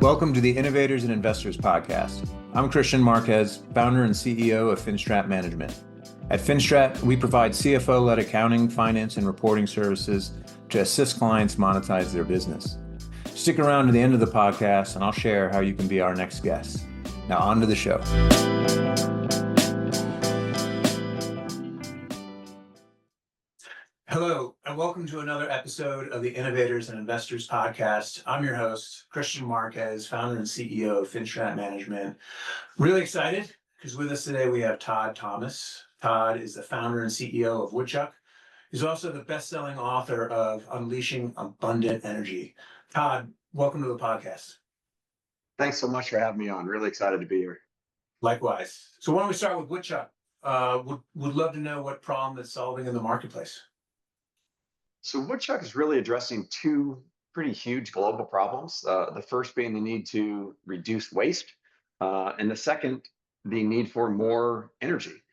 Welcome to the Innovators and Investors Podcast. I'm Kristian Marquez, founder and CEO of Finstrat Management. At Finstrat, we provide CFO-led accounting, finance, and reporting services to assist clients monetize their business. Stick around to the end of the podcast, and I'll share how you can be our next guest. Now, on to the show. Hello, and welcome to another episode of the Innovators and Investors Podcast. I'm your host, Kristian Marquez, founder and CEO of Finstrat Management. Really excited because with us today we have Todd Thomas. Todd is the founder and CEO of Woodchuck. He's also the best-selling author of Unleashing Abundant Energy. Todd, welcome to the podcast. Thanks so much for having me on. Really excited to be here. Likewise. So why don't we start with Woodchuck? Would love to know what problem it's solving in the marketplace. So Woodchuck is really addressing two pretty huge global problems. The first being the need to reduce waste, and the second, the need for more energy.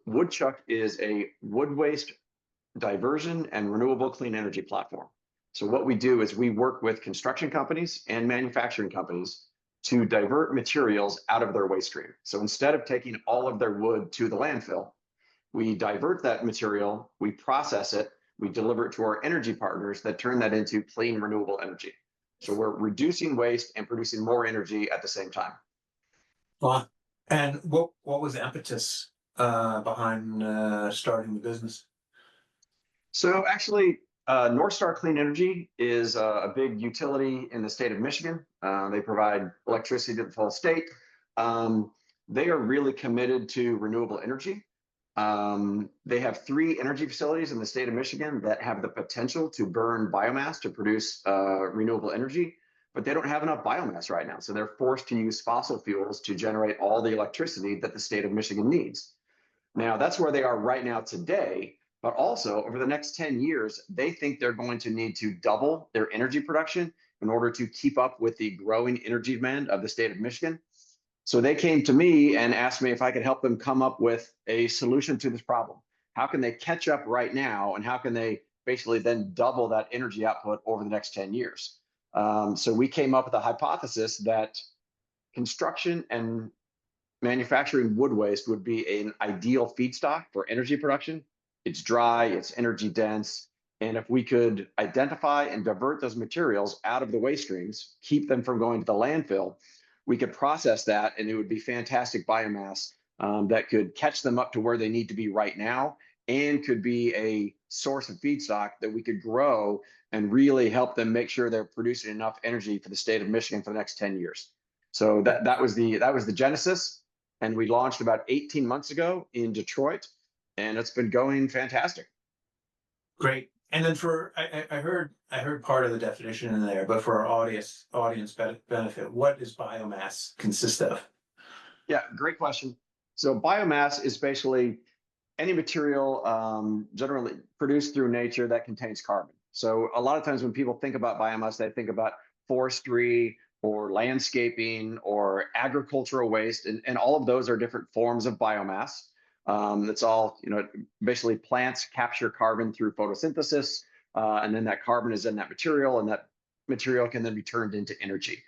Woodchuck is a wood waste diversion and renewable clean energy platform. So what we do is we work with construction companies and manufacturing companies to divert materials out of their waste stream. So instead of taking all of their wood to the landfill, we divert that material, we process it, we deliver it to our energy partners that turn that into clean, renewable energy. So we're reducing waste and producing more energy at the same time. Well, and what was the impetus behind starting the business? So actually, North Star Clean Energy is a big utility in the state of Michigan. They provide electricity to the whole state. They are really committed to renewable energy. They have 3 energy facilities in the state of Michigan that have the potential to burn biomass to produce renewable energy, but they don't have enough biomass right now. So they're forced to use fossil fuels to generate all the electricity that the state of Michigan needs. Now, that's where they are right now today, but also over the next 10 years, they think they're going to need to double their energy production in order to keep up with the growing energy demand of the state of Michigan. So they came to me and asked me if I could help them come up with a solution to this problem. How can they catch up right now, and how can they basically then double that energy output over the next 10 years? So we came up with a hypothesis that construction and manufacturing wood waste would be an ideal feedstock for energy production. It's dry, it's energy dense, and if we could identify and divert those materials out of the waste streams, keep them from going to the landfill, we could process that, and it would be fantastic biomass that could catch them up to where they need to be right now, and could be a source of feedstock that we could grow and really help them make sure they're producing enough energy for the state of Michigan for the next 10 years. So that was the genesis, and we launched about 18 months ago in Detroit, and it's been going fantastic. Great. And then I heard part of the definition in there, but for our audience benefit, what does biomass consist of? Yeah, great question. So biomass is basically any material generally produced through nature that contains carbon. So a lot of times when people think about biomass, they think about forestry or landscaping or agricultural waste, and all of those are different forms of biomass. It's all, basically plants capture carbon through photosynthesis, and then that carbon is in that material, and that material can then be turned into energy.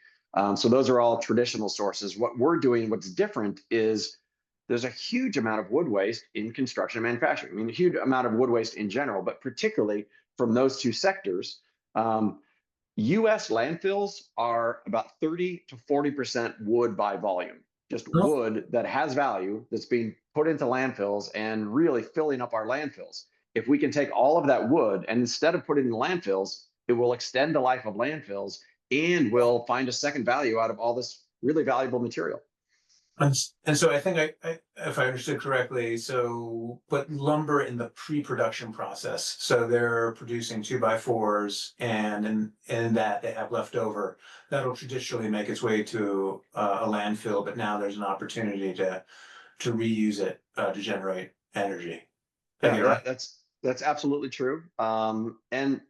So those are all traditional sources. What we're doing, what's different, is there's a huge amount of wood waste in construction and manufacturing. I mean, a huge amount of wood waste in general, but particularly from those two sectors. U.S. landfills are about 30 to 40% wood by volume. Just wood that has value that's being put into landfills and really filling up our landfills. If we can take all of that wood and instead of putting it in landfills, it will extend the life of landfills and will find a second value out of all this really valuable material. And so I think if I understood correctly, but lumber in the pre-production process, so they're producing 2x4s, and in that they have leftover, that'll traditionally make its way to a landfill, but now there's an opportunity to reuse it to generate energy. Yeah, that's absolutely true. And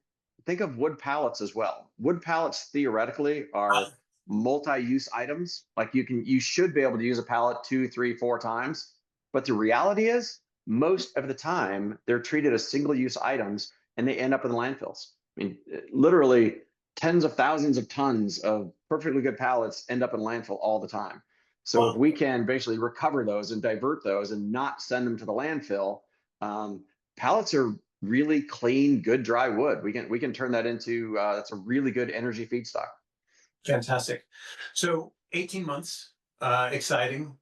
think of wood pallets as well. Wood pallets theoretically are multi-use items. Like you should be able to use a pallet 2, 3, 4 times, but the reality is most of the time they're treated as single-use items and they end up in the landfills. I mean, literally tens of thousands of tons of perfectly good pallets end up in landfill all the time. So if Wow. we can basically recover those and divert those and not send them to the landfill, um, pallets are really clean, good dry wood. We can turn that into that's a really good energy feedstock. Fantastic. So 18 months, exciting.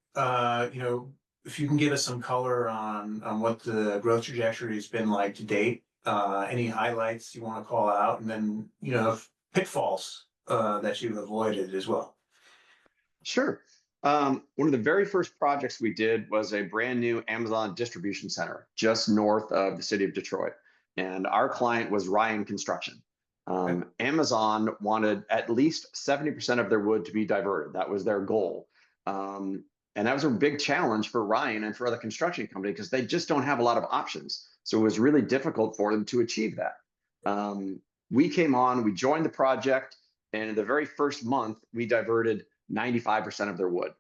If you can give us some color on what the growth trajectory has been like to date, any highlights you want to call out, and then, pitfalls that you've avoided as well. Sure. One of the very first projects we did was a brand new Amazon distribution center just north of the city of Detroit. And our client was Ryan Construction. Okay. Amazon wanted at least 70% of their wood to be diverted. That was their goal. And that was a big challenge for Ryan and for other construction companies because they just don't have a lot of options. So it was really difficult for them to achieve that. We came on, we joined the project, and in the very first month, we diverted 95% of their wood.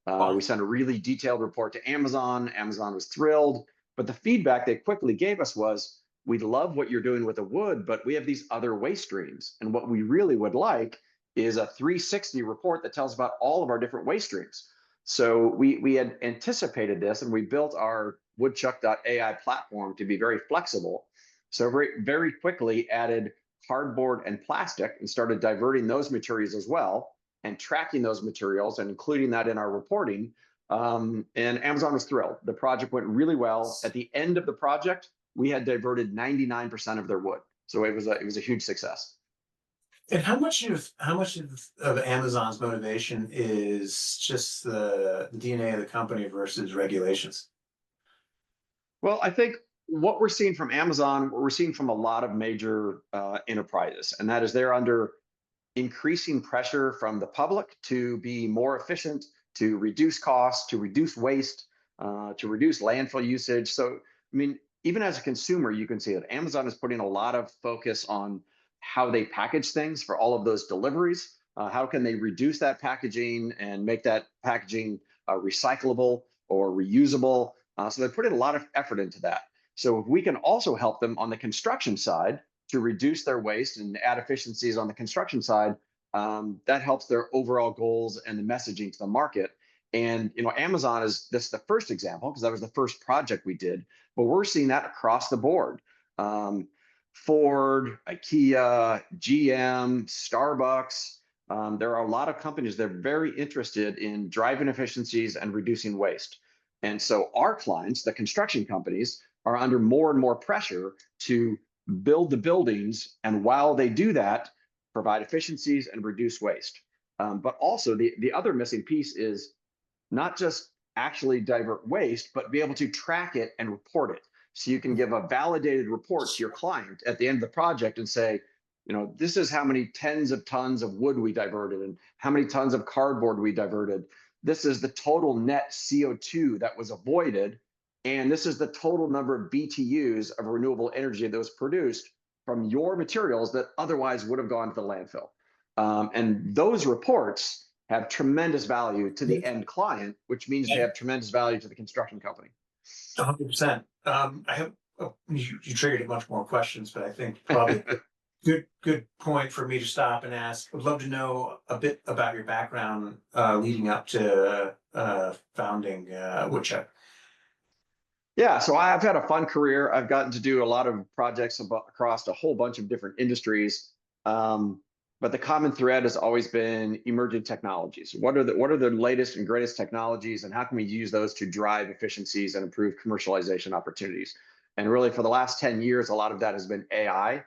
Wow. We sent a really detailed report to Amazon. Amazon was thrilled, but the feedback they quickly gave us was, we love what you're doing with the wood, but we have these other waste streams. And what we really would like is a 360 report that tells about all of our different waste streams. So we had anticipated this, and we built our Woodchuck.ai platform to be very flexible. So very quickly added cardboard and plastic and started diverting those materials as well, and tracking those materials and including that in our reporting. And Amazon was thrilled. The project went really well. At the end of the project, we had diverted 99% of their wood. So it was a huge success. And how much of Amazon's motivation is just the DNA of the company versus regulations? Well, I think what we're seeing from Amazon, what we're seeing from a lot of major enterprises, and that is they're under increasing pressure from the public to be more efficient, to reduce costs, to reduce waste, to reduce landfill usage. So, I mean, even as a consumer, you can see that Amazon is putting a lot of focus on how they package things for all of those deliveries. How can they reduce that packaging and make that packaging recyclable or reusable? So they're putting a lot of effort into that. So if we can also help them on the construction side to reduce their waste and add efficiencies on the construction side, that helps their overall goals and the messaging to the market. And Amazon is this the first example because that was the first project we did, but we're seeing that across the board. Ford, IKEA, GM, Starbucks. There are a lot of companies that are very interested in driving efficiencies and reducing waste. And so our clients, the construction companies, are under more and more pressure to build the buildings, and while they do that, provide efficiencies and reduce waste. But also the other missing piece is not just actually divert waste, but be able to track it and report it. So you can give a validated report to your client at the end of the project and say, this is how many tens of tons of wood we diverted and how many tons of cardboard we diverted. This is the total net CO2 that was avoided. And this is the total number of BTUs of renewable energy that was produced from your materials that otherwise would have gone to the landfill. And those reports have tremendous value to the end client, which means they have tremendous value to the construction company. 100%. You triggered much more questions, but I think probably good point for me to stop and ask. Would love to know a bit about your background leading up to founding Woodchuck. Yeah, so I've had a fun career. I've gotten to do a lot of projects across a whole bunch of different industries. But the common thread has always been emerging technologies. What are the latest and greatest technologies, and how can we use those to drive efficiencies and improve commercialization opportunities? And really, for the last 10 years, a lot of that has been AI.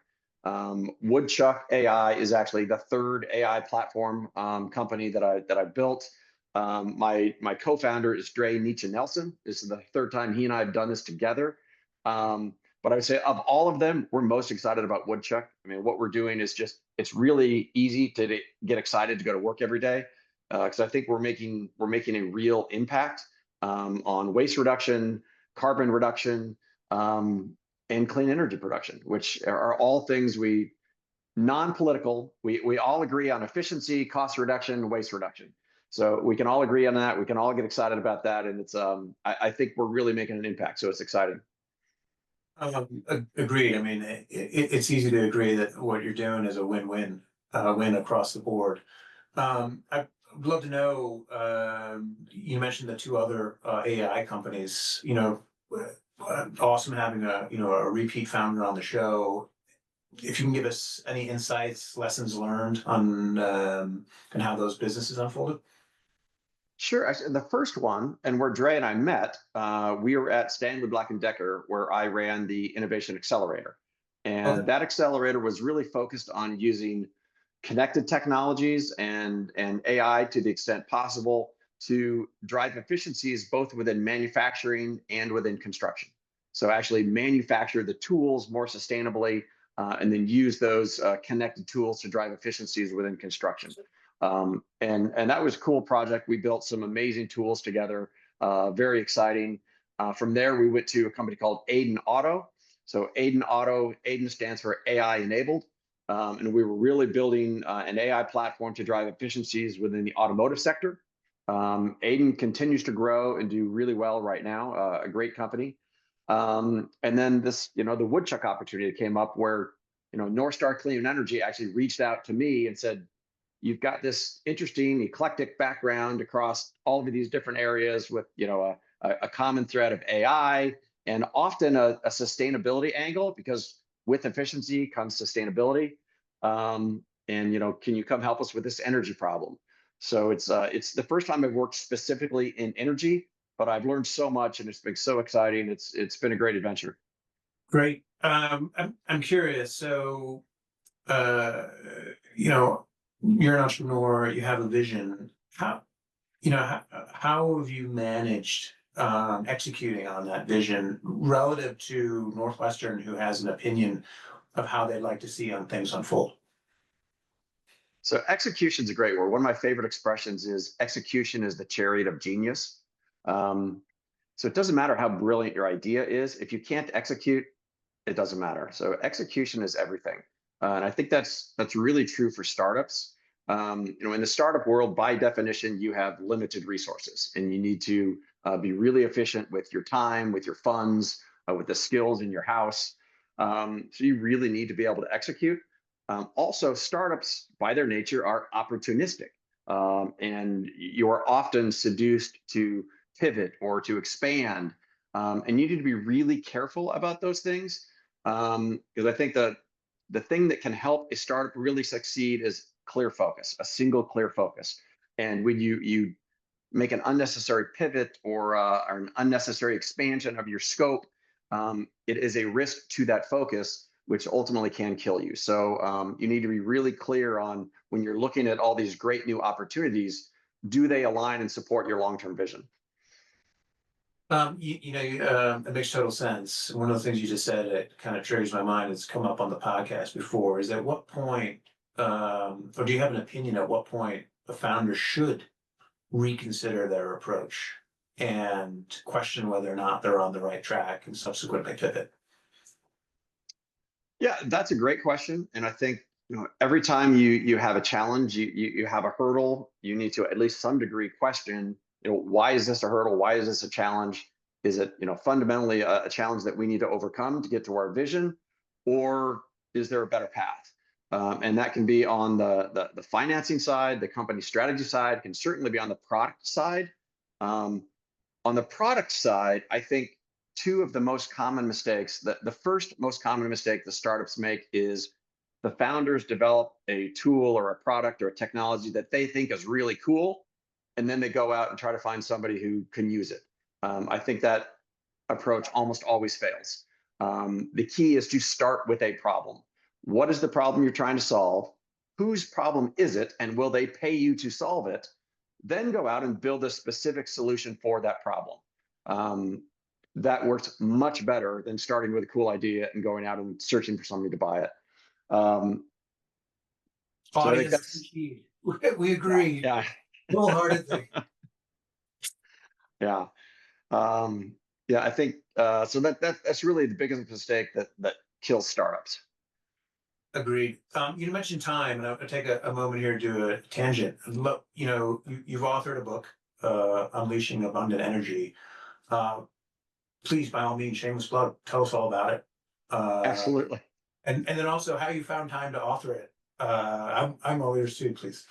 Woodchuck AI is actually the third AI platform company that I built. My co-founder is Dre Nietzsche Nelson. This is the third time he and I have done this together. But I would say of all of them, we're most excited about Woodchuck. I mean, what we're doing is it's really easy to get excited to go to work every day because I think we're making a real impact on waste reduction, carbon reduction, and clean energy production, which are all things non-political. We all agree on efficiency, cost reduction, waste reduction. So we can all agree on that. We can all get excited about that. And it's I think we're really making an impact. So it's exciting. Agreed. I mean, it's easy to agree that what you're doing is a win-win. win across the board. I'd love to know, you mentioned the two other AI companies, awesome having a repeat founder on the show. If you can give us any insights, lessons learned on and how those businesses unfolded. Sure. Actually, the first one, and where Dre and I met, we were at Stanley Black and Decker, where I ran the Innovation Accelerator. And Okay. that accelerator was really focused on using connected technologies and AI to the extent possible to drive efficiencies both within manufacturing and within construction. So actually manufacture the tools more sustainably, and then use those connected tools to drive efficiencies within construction. And that was a cool project. We built some amazing tools together, very exciting. From there, we went to a company called Aiden Auto. So Aiden stands for AI enabled. And we were really building an AI platform to drive efficiencies within the automotive sector. Aiden continues to grow and do really well right now, a great company. And then the Woodchuck opportunity came up where, North Star Clean Energy actually reached out to me and said, you've got this interesting eclectic background across all of these different areas with, a common thread of AI and often a sustainability angle, because with efficiency comes sustainability. And, can you come help us with this energy problem? So it's the first time I've worked specifically in energy, but I've learned so much and it's been so exciting. It's been a great adventure. Great. I'm curious. So, you're an entrepreneur, you have a vision. How have you managed executing on that vision relative to Northwestern, who has an opinion of how they'd like to see on things unfold? So execution is a great word. One of my favorite expressions is execution is the chariot of genius. So it doesn't matter how brilliant your idea is. If you can't execute, it doesn't matter. So execution is everything. And I think that's really true for startups. In the startup world, by definition, you have limited resources and you need to be really efficient with your time, with your funds, with the skills in your house. So you really need to be able to execute. Also, startups by their nature are opportunistic, and you are often seduced to pivot or to expand. And you need to be really careful about those things, because I think the thing that can help a startup really succeed is clear focus, a single clear focus. And when you make an unnecessary pivot or an unnecessary expansion of your scope, it is a risk to that focus, which ultimately can kill you. So you need to be really clear on when you're looking at all these great new opportunities, do they align and support your long-term vision? It makes total sense. One of the things you just said, it kind of triggers my mind. It's come up on the podcast before. Is at what point, or do you have an opinion at what point a founder should reconsider their approach and question whether or not they're on the right track and subsequently pivot? Yeah, that's a great question. And I think every time you have a challenge, you have a hurdle, you need to at least some degree question, why is this a hurdle? Why is this a challenge? Is it fundamentally a challenge that we need to overcome to get to our vision, or is there a better path? And that can be on the financing side, the company strategy side, can certainly be on the product side. On the product side, I think two of the most common mistakes, the first most common mistake the startups make is the founders develop a tool or a product or a technology that they think is really cool, and then they go out and try to find somebody who can use it. I think that approach almost always fails. The key is to start with a problem. What is the problem you're trying to solve? Whose problem is it? And will they pay you to solve it? Then go out and build a specific solution for that problem. That works much better than starting with a cool idea and going out and searching for somebody to buy it. So I think Audience that's, key. We agree yeah, wholeheartedly. yeah, yeah. I think so. That's really the biggest mistake that kills startups. Agreed. You mentioned time, and I'll take a moment here to do a tangent. Look, you've authored a book, Unleashing Abundant Energy. Please, by all means, shameless plug, tell us all about it. Absolutely. And then also how you found time to author it. I'm all ears too, please.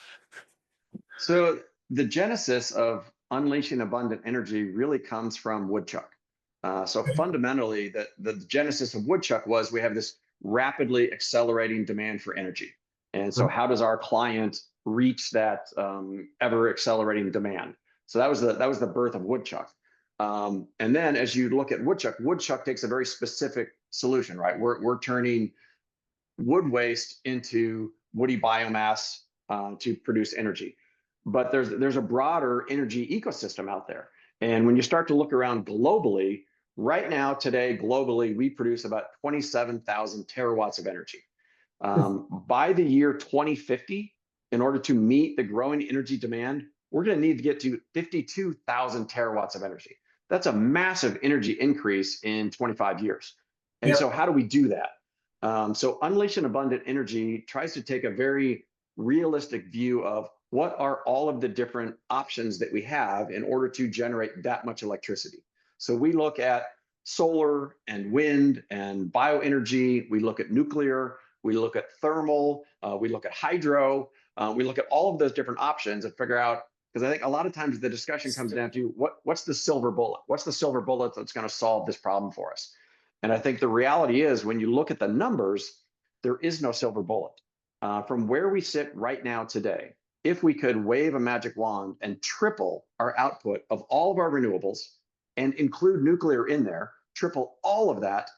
So the genesis of unleashing abundant energy really comes from Woodchuck. So fundamentally, the genesis of Woodchuck was we have this rapidly accelerating demand for energy. And so how does our client reach that ever accelerating demand? So that was the birth of Woodchuck. And then as you look at Woodchuck, Woodchuck takes a very specific solution, right? We're turning wood waste into woody biomass to produce energy. But there's a broader energy ecosystem out there. And when you start to look around globally, right now, today, globally, we produce about 27,000 terawatts of energy. By the year 2050, in order to meet the growing energy demand, we're going to need to get to 52,000 terawatts of energy. That's a massive energy increase in 25 years. And Yep. so how do we do that? So Unleashing Abundant Energy tries to take a very realistic view of what are all of the different options that we have in order to generate that much electricity. So we look at solar and wind and bioenergy. We look at nuclear. We look at thermal. We look at hydro. We look at all of those different options and figure out, because I think a lot of times the discussion comes down to what's the silver bullet? What's the silver bullet that's going to solve this problem for us? And I think the reality is when you look at the numbers, there is no silver bullet. From where we sit right now today, if we could wave a magic wand and triple our output of all of our renewables and include nuclear in there, triple all of that,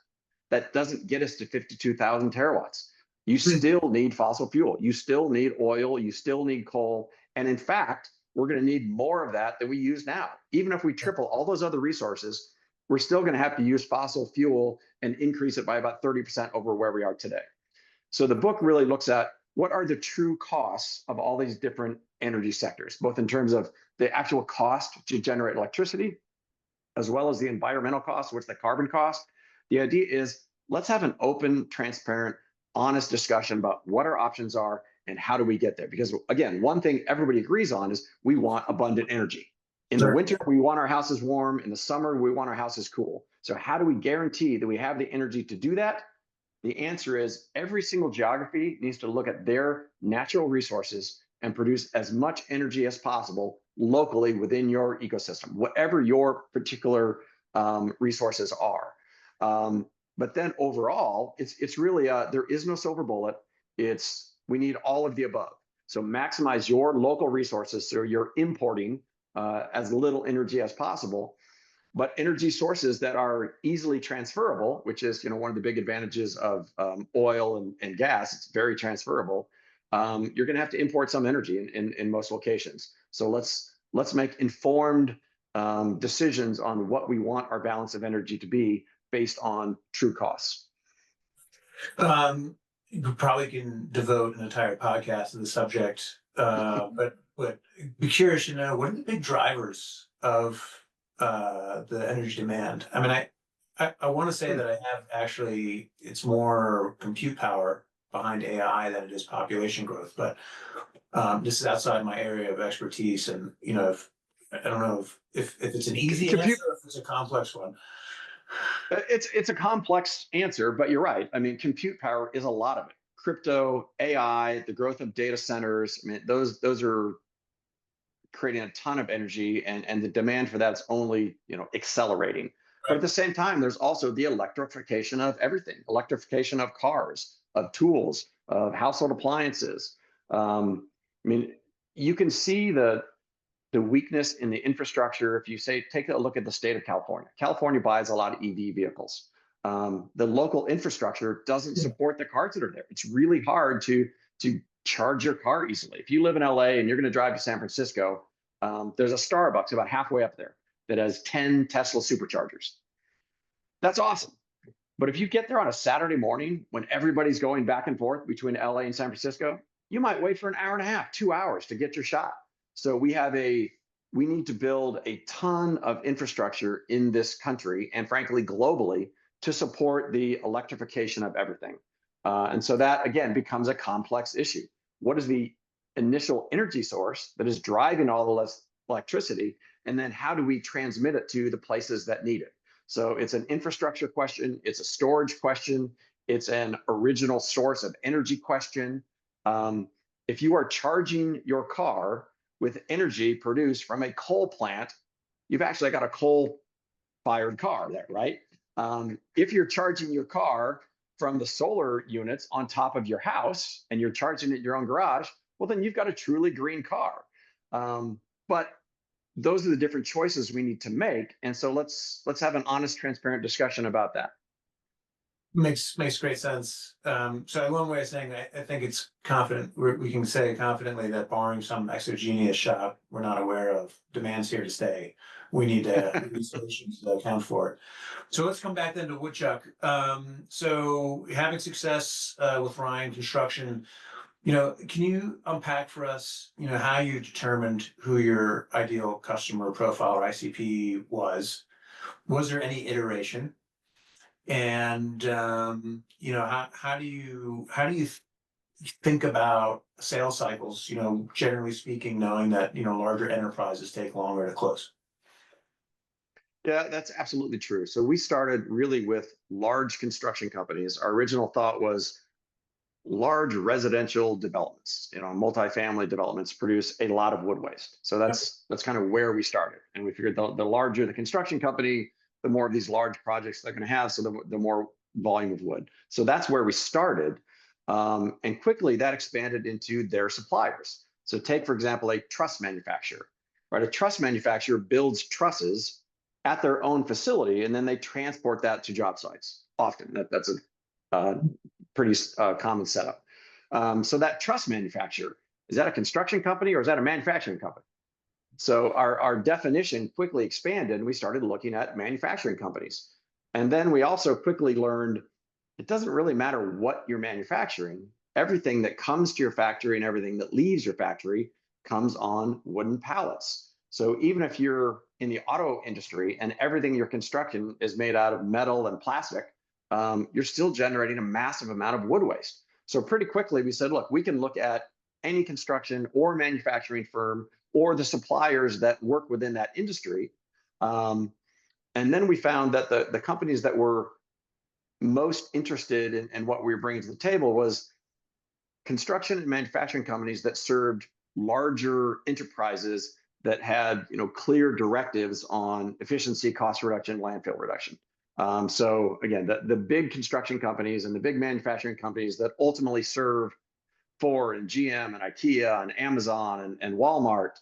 that doesn't get us to 52,000 terawatts. You still need fossil fuel. You still need oil. You still need coal. And in fact, we're going to need more of that than we use now. Even if we triple all those other resources, we're still going to have to use fossil fuel and increase it by about 30% over where we are today. So the book really looks at what are the true costs of all these different energy sectors, both in terms of the actual cost to generate electricity, as well as the environmental cost, what's the carbon cost. The idea is let's have an open, transparent, honest discussion about what our options are and how do we get there. Because again, one thing everybody agrees on is we want abundant energy. In the winter, we want our houses warm. In the summer, we want our houses cool. So how do we guarantee that we have the energy to do that? The answer is every single geography needs to look at their natural resources and produce as much energy as possible locally within your ecosystem, whatever your particular resources are. But then overall, it's really there is no silver bullet. We need all of the above. So maximize your local resources so you're importing as little energy as possible, but energy sources that are easily transferable, which is one of the big advantages of oil and gas. It's very transferable. You're going to have to import some energy in most locations. So let's make informed decisions on what we want our balance of energy to be based on true costs. You probably can devote an entire podcast to the subject, but be curious to know what are the big drivers of the energy demand. I mean, I want to say that I have actually, it's more compute power behind AI than it is population growth, but this is outside my area of expertise. And, I don't know if it's an easy answer or if it's a complex one. It's a complex answer, but you're right. I mean, compute power is a lot of it. Crypto, AI, the growth of data centers. I mean, those are creating a ton of energy, and the demand for that's only accelerating. Right. But at the same time, there's also the electrification of everything: electrification of cars, of tools, of household appliances. I mean, you can see the weakness in the infrastructure. If you take a look at the state of California, California buys a lot of EV vehicles. The local infrastructure doesn't support the cars that are there. It's really hard to charge your car easily. If you live in LA and you're going to drive to San Francisco, there's a Starbucks about halfway up there that has 10 Tesla superchargers. That's awesome. But if you get there on a Saturday morning when everybody's going back and forth between LA and San Francisco, you might wait for an hour and a half, 2 hours to get your shot. So we need to build a ton of infrastructure in this country and frankly, globally, to support the electrification of everything. And so that, again, becomes a complex issue. What is the initial energy source that is driving all the electricity? And then how do we transmit it to the places that need it? So it's an infrastructure question. It's a storage question. It's an original source of energy question. If you are charging your car with energy produced from a coal plant, you've actually got a coal-fired car there, right? If you're charging your car from the solar units on top of your house and you're charging it in your own garage, well, then you've got a truly green car. But those are the different choices we need to make. And so let's have an honest, transparent discussion about that. Makes great sense. So one way of saying I think it's confident, we can say confidently that barring some exogenous shock we're not aware of, demand's here to stay. We need solutions to account for it. So let's come back then to Woodchuck. So having success with Ryan Construction, can you unpack for us, how you determined who your ideal customer profile or ICP was? Was there any iteration? And how do you think about sales cycles? Generally speaking, knowing that larger enterprises take longer to close. Yeah, that's absolutely true. So we started really with large construction companies. Our original thought was large residential developments, multifamily developments produce a lot of wood waste. So that's kind of where we started. And we figured the larger the construction company, the more of these large projects they're going to have. So the more volume of wood. So that's where we started. And quickly that expanded into their suppliers. So take, for example, a truss manufacturer, right? A truss manufacturer builds trusses at their own facility, and then they transport that to job sites. Often that's a pretty common setup. So that truss manufacturer, is that a construction company or is that a manufacturing company? So our definition quickly expanded and we started looking at manufacturing companies. And then we also quickly learned it doesn't really matter what you're manufacturing. Everything that comes to your factory and everything that leaves your factory comes on wooden pallets. So even if you're in the auto industry and everything you're constructing is made out of metal and plastic, you're still generating a massive amount of wood waste. So pretty quickly we said, look, we can look at any construction or manufacturing firm or the suppliers that work within that industry. And then we found that the companies that were most interested in what we were bringing to the table was construction and manufacturing companies that served larger enterprises that had clear directives on efficiency, cost reduction, landfill reduction. So again, the big construction companies and the big manufacturing companies that ultimately serve Ford and GM and IKEA and Amazon and Walmart,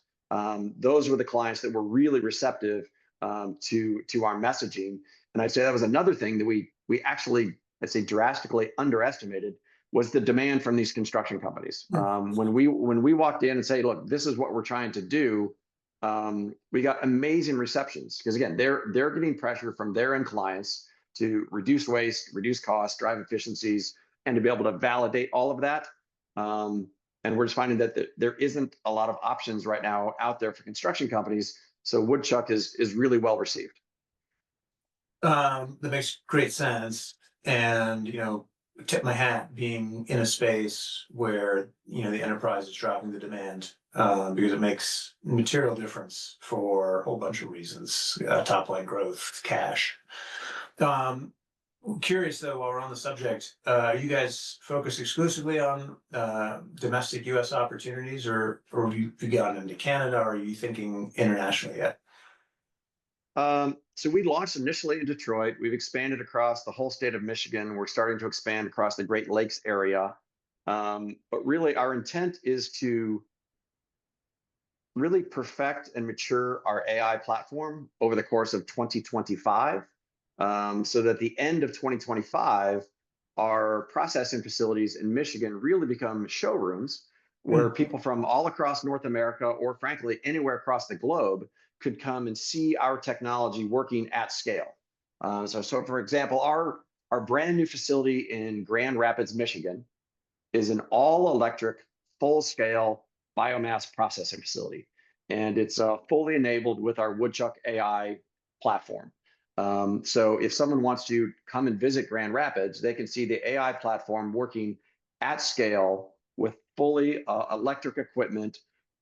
those were the clients that were really receptive to our messaging. And I'd say that was another thing that we actually, I'd say, drastically underestimated was the demand from these construction companies. When we walked in and say, look, this is what we're trying to do, we got amazing receptions because again, they're getting pressure from their end clients to reduce waste, reduce costs, drive efficiencies, and to be able to validate all of that. And we're just finding that there isn't a lot of options right now out there for construction companies. So Woodchuck is really well received. That makes great sense. And, tip my hat being in a space where, the enterprise is dropping the demand, because it makes material difference for a whole bunch of reasons, top line growth, cash. Curious though, while we're on the subject, are you guys focused exclusively on domestic US opportunities or have you gotten into Canada or are you thinking internationally yet? So we launched initially in Detroit. We've expanded across the whole state of Michigan. We're starting to expand across the Great Lakes area. But really our intent is to really perfect and mature our AI platform over the course of 2025. So that at the end of 2025, our processing facilities in Michigan really become showrooms where people from all across North America, or frankly, anywhere across the globe, could come and see our technology working at scale. So for example, our brand new facility in Grand Rapids, Michigan, is an all-electric, full-scale biomass processing facility. And it's fully enabled with our Woodchuck AI platform. So if someone wants to come and visit Grand Rapids, they can see the AI platform working at scale with fully electric equipment,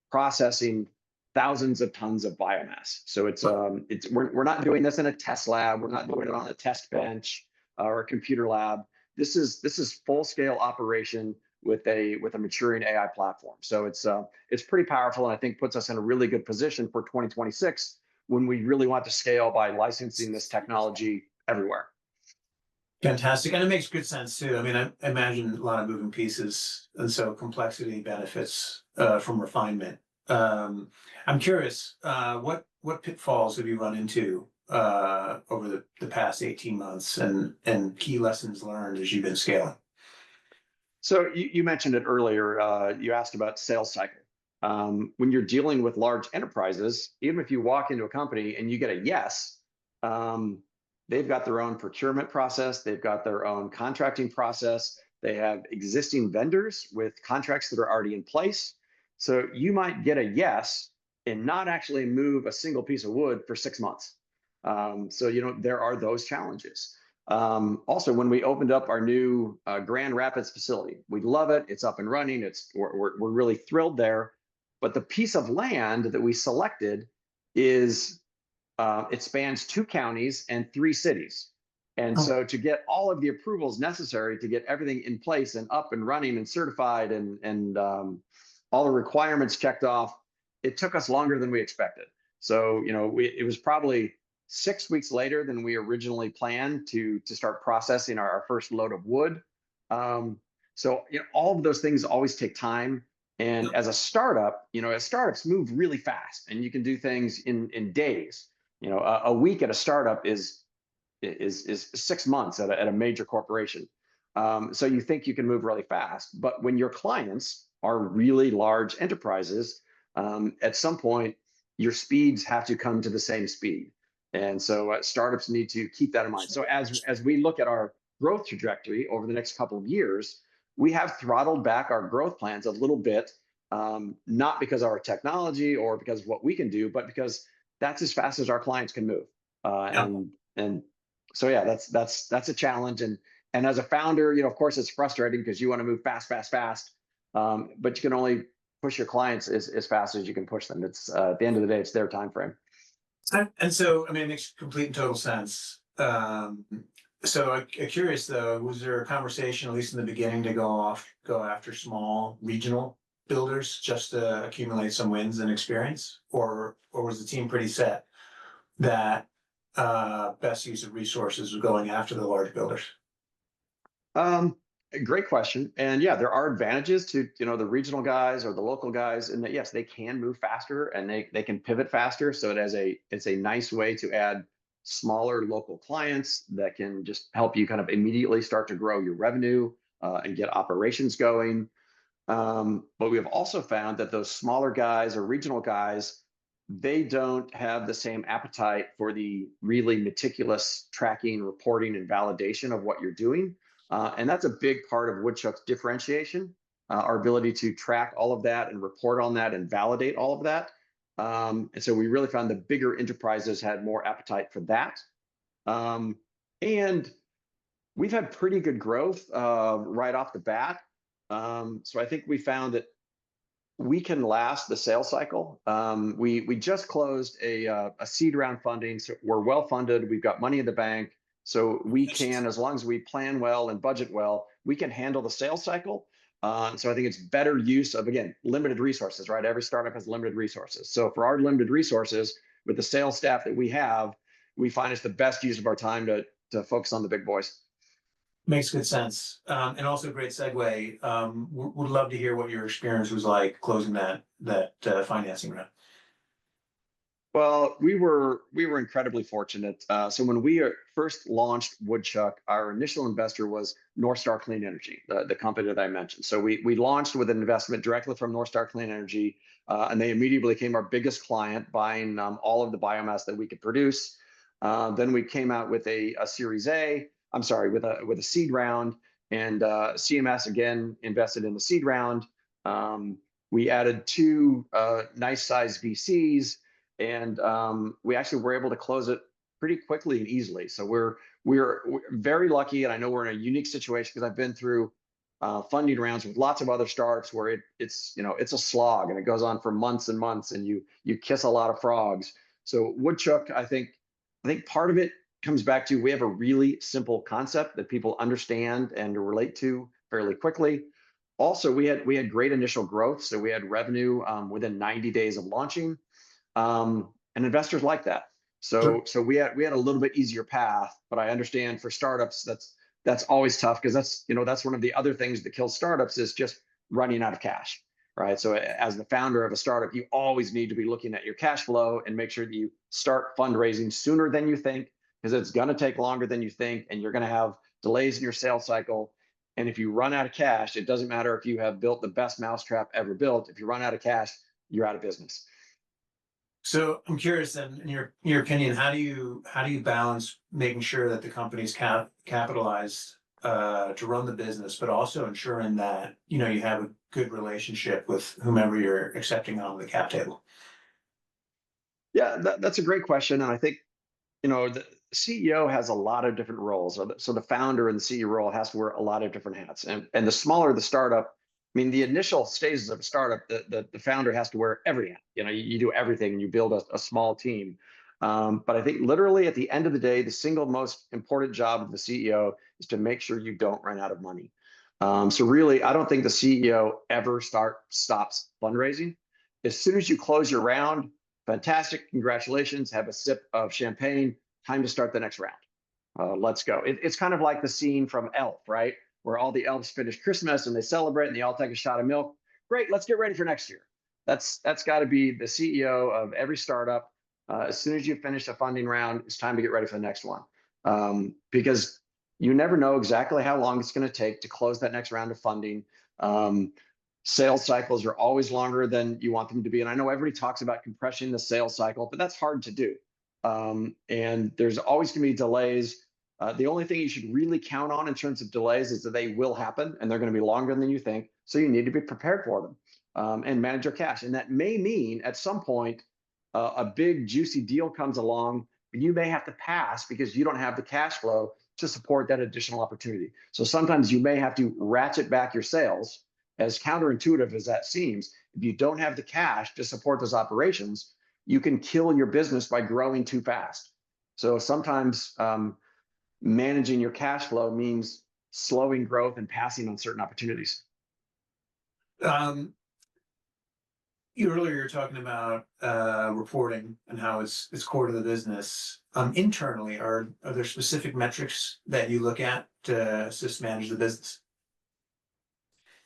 processing thousands of tons of biomass. So we're not doing this in a test lab. We're not doing it on a test bench or a computer lab. This is full scale operation with a maturing AI platform. So it's pretty powerful, and I think puts us in a really good position for 2026 when we really want to scale by licensing this technology everywhere. Fantastic. And it makes good sense too. I mean, I imagine a lot of moving pieces, and so complexity benefits from refinement. I'm curious, what pitfalls have you run into over the past 18 months, and key lessons learned as you've been scaling? So you mentioned it earlier. You asked about sales cycle. When you're dealing with large enterprises, even if you walk into a company and you get a yes, they've got their own procurement process. They've got their own contracting process. They have existing vendors with contracts that are already in place. So you might get a yes and not actually move a single piece of wood for 6 months. So there are those challenges. Also, when we opened up our new Grand Rapids facility, we love it. It's up and running. We're really thrilled there. But the piece of land that we selected is it spans 2 counties and 3 cities. And so to get all of the approvals necessary to get everything in place and up and running and certified and all the requirements checked off, it took us longer than we expected. So it was probably 6 weeks later than we originally planned to start processing our first load of wood. So all of those things always take time. And as a startup, as startups move really fast, and you can do things in days. A week at a startup is 6 months at a major corporation. So you think you can move really fast, but when your clients are really large enterprises, at some point your speeds have to come to the same speed. And so startups need to keep that in mind. So as we look at our growth trajectory over the next couple of years, we have throttled back our growth plans a little bit, not because of our technology or because of what we can do, but because that's as fast as our clients can move. And so yeah, that's a challenge. And as a founder, of course it's frustrating because you want to move fast, but you can only push your clients as fast as you can push them. It's at the end of the day, it's their time frame. And so, I mean, it makes complete and total sense. So I'm curious though, was there a conversation, at least in the beginning, to go after small regional builders just to accumulate some wins and experience, or was the team pretty set that best use of resources was going after the large builders? Great question. And yeah, there are advantages to the regional guys or the local guys, and that yes, they can move faster and they can pivot faster. So it's a nice way to add smaller local clients that can just help you kind of immediately start to grow your revenue and get operations going. But we have also found that those smaller guys or regional guys, they don't have the same appetite for the really meticulous tracking, reporting, and validation of what you're doing. And that's a big part of Woodchuck's differentiation, our ability to track all of that and report on that and validate all of that. And so we really found the bigger enterprises had more appetite for that. And we've had pretty good growth right off the bat. So I think we found that we can last the sales cycle. We just closed a seed round funding, so we're well funded. We've got money in the bank. So we can, as long as we plan well and budget well, we can handle the sales cycle. So I think it's better use of, again, limited resources, right? Every startup has limited resources. So for our limited resources, with the sales staff that we have, we find it's the best use of our time to focus on the big boys. Makes good sense. And also a great segue. Would love to hear what your experience was like closing that financing round. Well, we were incredibly fortunate. So when we first launched Woodchuck, our initial investor was North Star Clean Energy, the company that I mentioned. So we launched with an investment directly from North Star Clean Energy, and they immediately became our biggest client, buying all of the biomass that we could produce. Then we came out with a Series A. I'm sorry, with a seed round, and CMS again invested in the seed round. We added 2 nice sized VCs. And we actually were able to close it pretty quickly and easily. So we're very lucky, and I know we're in a unique situation because I've been through funding rounds with lots of other startups where it's a slog and it goes on for months and months, and you kiss a lot of frogs. So Woodchuck, I think part of it comes back to we have a really simple concept that people understand and relate to fairly quickly. Also, we had great initial growth. So we had revenue within 90 days of launching, and investors like that. Sure. So we had a little bit easier path, but I understand for startups that's always tough because that's one of the other things that kills startups is just running out of cash, right? So as the founder of a startup, you always need to be looking at your cash flow and make sure that you start fundraising sooner than you think because it's going to take longer than you think, and you're going to have delays in your sales cycle. And if you run out of cash, it doesn't matter if you have built the best mousetrap ever built. If you run out of cash, you're out of business. So I'm curious then, in your opinion, how do you balance making sure that the company's capitalized to run the business, but also ensuring that you have a good relationship with whomever you're accepting on the cap table? Yeah, that's a great question. And I think, the CEO has a lot of different roles. So the founder and the CEO role has to wear a lot of different hats. And the smaller the startup, I mean, the initial stages of a startup, the founder has to wear every hat. You do everything and you build a small team. But I think literally at the end of the day, the single most important job of the CEO is to make sure you don't run out of money. So really, I don't think the CEO ever stops fundraising. As soon as you close your round, fantastic, congratulations, have a sip of champagne, time to start the next round. Let's go. It's kind of like the scene from Elf, right? Where all the elves finish Christmas and they celebrate and they all take a shot of milk. Great, let's get ready for next year. That's got to be the CEO of every startup. As soon as you finish a funding round, it's time to get ready for the next one. Because you never know exactly how long it's going to take to close that next round of funding. Sales cycles are always longer than you want them to be. And I know everybody talks about compressing the sales cycle, but that's hard to do. And there's always going to be delays. The only thing you should really count on in terms of delays is that they will happen and they're going to be longer than you think. So you need to be prepared for them and manage your cash. And that may mean at some point a big juicy deal comes along, but you may have to pass because you don't have the cash flow to support that additional opportunity. So sometimes you may have to ratchet back your sales. As counterintuitive as that seems, if you don't have the cash to support those operations, you can kill your business by growing too fast. So sometimes managing your cash flow means slowing growth and passing on certain opportunities. Um, you earlier were talking about reporting and how it's core to the business. Internally, are there specific metrics that you look at to assist manage the business?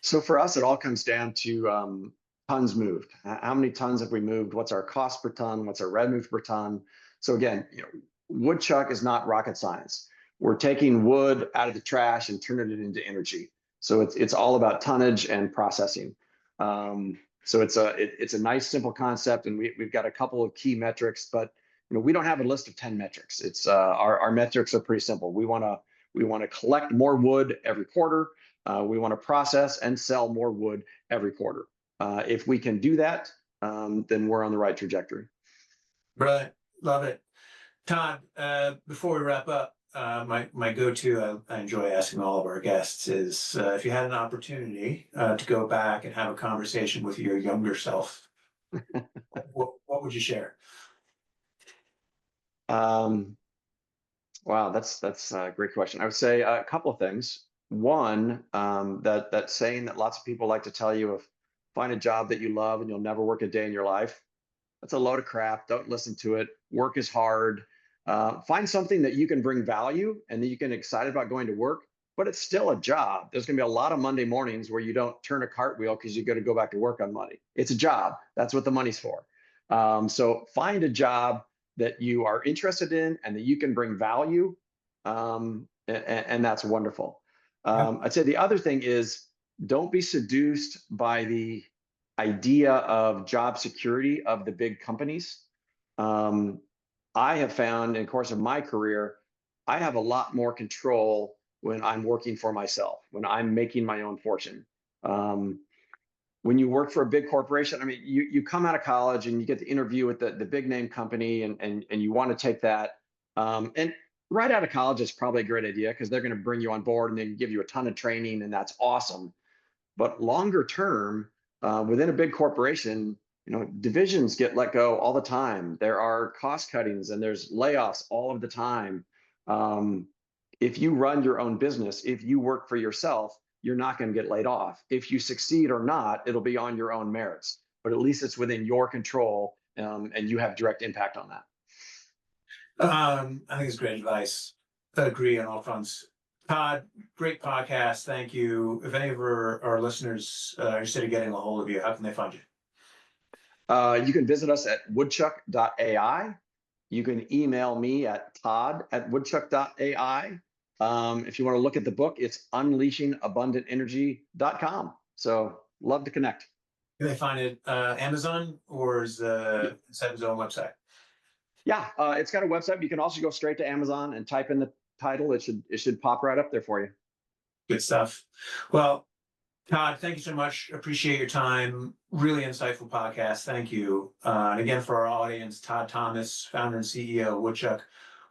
So for us, it all comes down to tons moved. How many tons have we moved? What's our cost per ton? What's our revenue per ton? So again, Woodchuck is not rocket science. We're taking wood out of the trash and turning it into energy. So it's all about tonnage and processing. So it's a nice simple concept, and we've got a couple of key metrics, but we don't have a list of 10 metrics. It's our metrics are pretty simple. We want to collect more wood every quarter. We want to process and sell more wood every quarter. If we can do that, then we're on the right trajectory. Right, love it. Todd, before we wrap up, my go-to, I enjoy asking all of our guests is if you had an opportunity to go back and have a conversation with your younger self, what would you share? Wow, that's a great question. I would say a couple of things. One, that saying that lots of people like to tell you of find a job that you love and you'll never work a day in your life. That's a load of crap. Don't listen to it. Work is hard. Find something that you can bring value and that you can excited about going to work, but it's still a job. There's going to be a lot of Monday mornings where you don't turn a cartwheel because you got to go back to work on Monday. It's a job. That's what the money's for. So find a job that you are interested in and that you can bring value. And that's wonderful. I'd say the other thing is don't be seduced by the idea of job security of the big companies. I have found in the course of my career, I have a lot more control when I'm working for myself, when I'm making my own fortune. When you work for a big corporation, I mean, you come out of college and you get the interview with the big name company and you want to take that. And right out of college is probably a great idea because they're going to bring you on board and they give you a ton of training and that's awesome. But longer term, within a big corporation, divisions get let go all the time. There are cost cuttings and there's layoffs all of the time. If you run your own business, if you work for yourself, you're not going to get laid off. If you succeed or not, it'll be on your own merits, but at least it's within your control, and you have direct impact on that. I think it's great advice. I agree on all fronts. Todd, great podcast. Thank you. If any of our listeners are interested in getting a hold of you, how can they find you? You can visit us at woodchuck.ai. You can email me at todd@woodchuck.ai. If you want to look at the book, it's unleashingabandantenergy.com. So love to connect. Can they find it Amazon, or is it's at his own website? Yeah, it's got a website. You can also go straight to Amazon and type in the title. It should pop right up there for you. Good stuff. Well, Todd, thank you so much. Appreciate your time. Really insightful podcast. Thank you. And again, for our audience, Todd Thomas, founder and CEO of Woodchuck,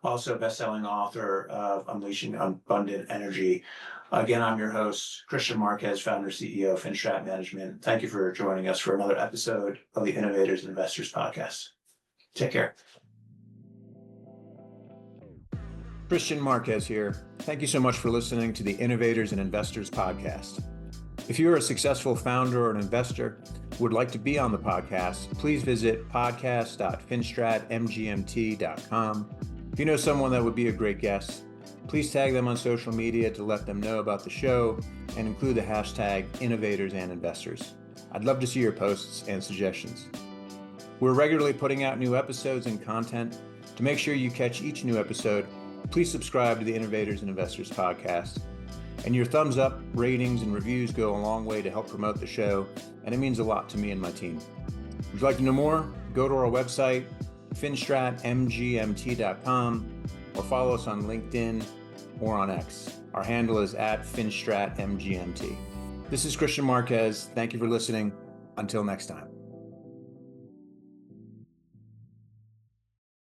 also best-selling author of Unleashing Abundant Energy. Again, I'm your host, Kristian Marquez, founder and CEO of FinStrat Management. Thank you for joining us for another episode of the Innovators Investors Podcast. Take care. Kristian Marquez here. Thank you so much for listening to the Innovators and Investors Podcast. If you're a successful founder or an investor who would like to be on the podcast, please visit podcast.finstratmgmt.com. If you know someone that would be a great guest, please tag them on social media to let them know about the show and include the hashtag Innovators and Investors. I'd love to see your posts and suggestions. We're regularly putting out new episodes and content. To make sure you catch each new episode, please subscribe to the Innovators and Investors Podcast. And your thumbs up, ratings, and reviews go a long way to help promote the show, and it means a lot to me and my team. Would you like to know more? Go to our website, finstratmgmt.com, or follow us on LinkedIn or on X. Our handle is @finstratmgmt. This is Kristian Marquez. Thank you for listening. Until next time.